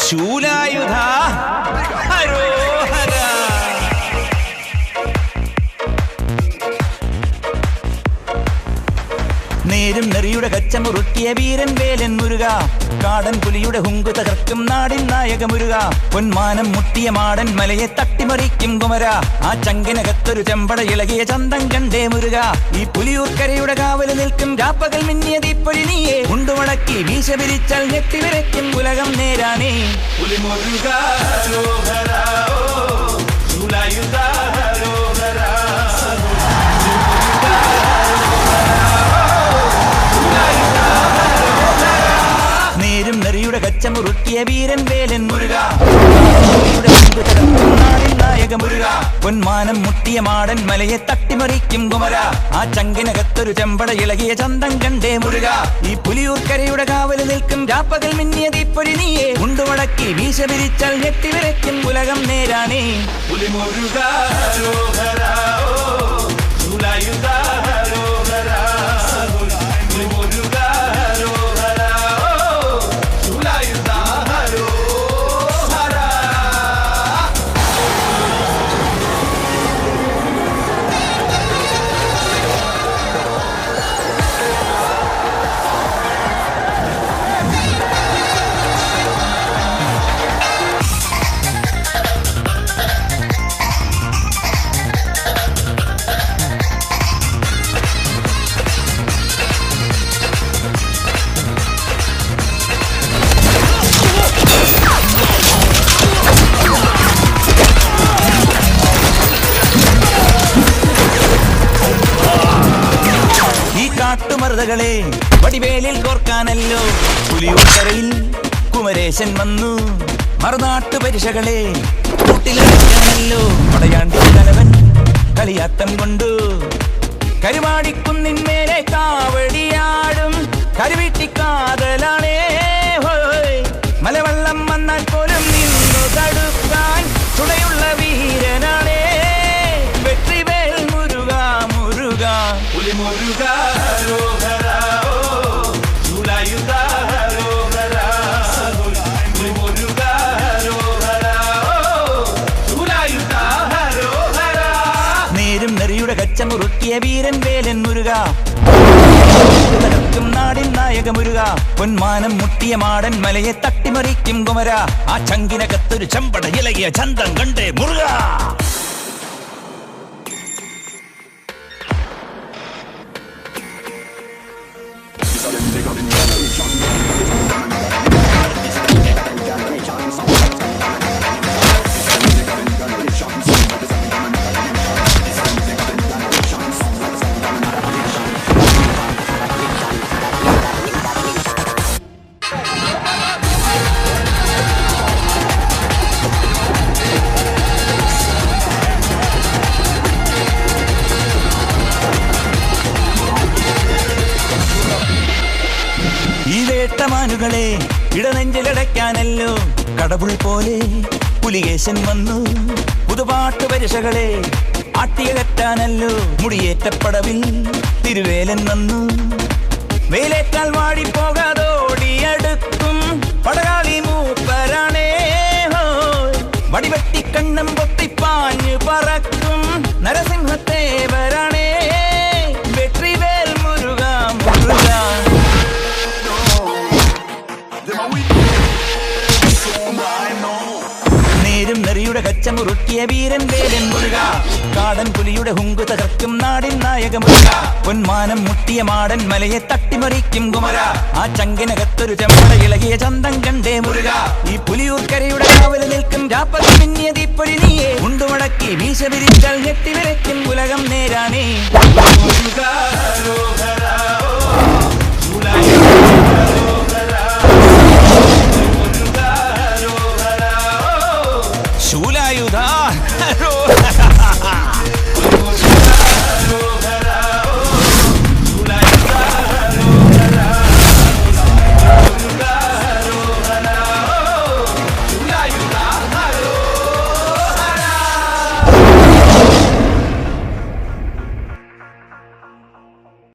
ശൂലായുധ ഹരോഹര. നേരും നെറിയുടെ കച്ചമുറുക്കിയ വീരൻ വേലൻ മുരുക, കാടൻ പുലിയുടെ ഹുങ്കു തകർക്കും നാടിൻ നായക മുരുക, പൊന്മാനം മുട്ടിയ മാടൻ മലയെ തട്ടിമറിക്കും കുമര, ആ ചങ്കിനകത്തൊരു ചെമ്പട ഇളകിയ ചന്തം കണ്ടേ മുരുക, ഈ പുലിയൂർക്കരയുടെ കാവല് നിൽക്കും രാപ്പകൽ മിന്നിയ തീപ്പൊരി നീയെ, ഉണ്ടുമടക്കി വീശ പിരിച്ചാൽ ഞെട്ടിവിരയ്ക്കും ഉലകം നേരാനേ. പുലിമുരുക ഹരോഹര, ശൂലായുധ ഹരോഹര. നേരും നെറിയുടെ കച്ചമുറുക്കിയ വീരൻ വേലൻ മുരുക, നാടിൻ നായക മുരുക, പൊന്മാനം മുട്ടിയ മാടൻ മലയെ തട്ടിമറിക്കും കുമര, ആ ചങ്കിനകത്തൊരു ചെമ്പട ഇളകിയ ചന്തം കണ്ടേ മുരുക, ഈ പുലിയൂർക്കരയുടെ കാവല് നിൽക്കും രാപ്പകൽ മിന്നിയ തീപ്പൊരി നീയെ, ഉണ്ടുമടക്കി വീശ പിരിച്ചാൽ ഞെട്ടിവിരയ്ക്കും ഉലകം നേരാനേ. പുലിമുരുക ഹരോഹര, ശൂലായുധ ഹരോഹര. പുലിമുരുക ഹരോഹര, ശൂലായുധ ഹരോഹര. കാട്ടുമർദ്ദകളെ വടിവേലിൽ കോർക്കാനല്ലോ പുലിയൂർക്കരയിൽ കുമരേശൻ വന്നു, മറുനാട്ടു പരിശകളെ കൂട്ടിലോ പടയാണ്ടി തലവൻ കളിയാട്ടം കൊണ്ടു, കരുവാടിക്കുന്നിന്മേലെ കാവടിയാടും കരുവീട്ടിക്കാതലാണേ. മലവെള്ളം വന്നാൽ പോലും നിന്നു തടുക്കാൻ തുണയുള്ള വീരനാണേ, വെട്രിവേൽ മുരുക മുരുക. പുലിമുരുക ഹരോഹര, ശൂലായുധ ഹരോഹര. പുലിമുരുക ഹരോഹര, ശൂലായുധ ഹരോഹര. നേരും നെറിയുടെ കച്ചമുറുക്കിയ വീരൻ വേലൻ മുരുക, തകർക്കും നാടിൻ നായക മുരുക, പൊന്മാനം മുട്ടിയ മാടൻ മലയെ തട്ടിമറിക്കും കുമര, ആ ചങ്കിനകത്തൊരു ചെമ്പട ഇളകിയ ചന്തം കണ്ടേ മുരുക. ഈ വേട്ടമാനുകളെ ഇടനെഞ്ചിലടയ്ക്കാനല്ലോ കടവുൾ പോലെ പുലികേശൻ വന്നു, പുതുപാട്ടു പരിശകളെ ആട്ടിയകറ്റാനല്ലോ മുടിയേറ്റപ്പടവിൽ തിരുവേലൻ വന്നു, വേലേറ്റാൽ വാടിപ്പോകാതോടിയടുക്കും പടകാളി മൂപ്പരാണേ. വടിവെട്ടി കണ്ണം പൊത്തിപ്പാഞ്ഞു പറക്കും നരസിംഹത്തേവരാണേ, വെട്രിവേൽ മുരുക മുരുക. നേരും നെറിയുടെ കച്ചമുറുക്കിയ വീരൻ വേലൻ മുരുക, കാടൻ പുലിയുടെ ഹുങ്കു തകർക്കും നാടിൻ നായക മുരുക, പൊന്മാനം മുട്ടിയ മാടൻ മലയെ തട്ടിമറിക്കും കുമര, ആ ചങ്കിനകത്തൊരു ചെമ്പട ഇളകിയ ചന്തം കണ്ടേ മുരുക, ഈ പുലിയൂർക്കരയുടെ കാവല് നിൽക്കും രാപ്പകൽ മിന്നിയ തീപ്പൊരി നീയെ, ഉണ്ടുമടക്കി വീശ പിരിച്ചാൽ ഞെട്ടിവിരയ്ക്കും ഉലകം നേരാനേ. മുരുക ഹരോഹര, ശൂലായുധ ഹരോഹര.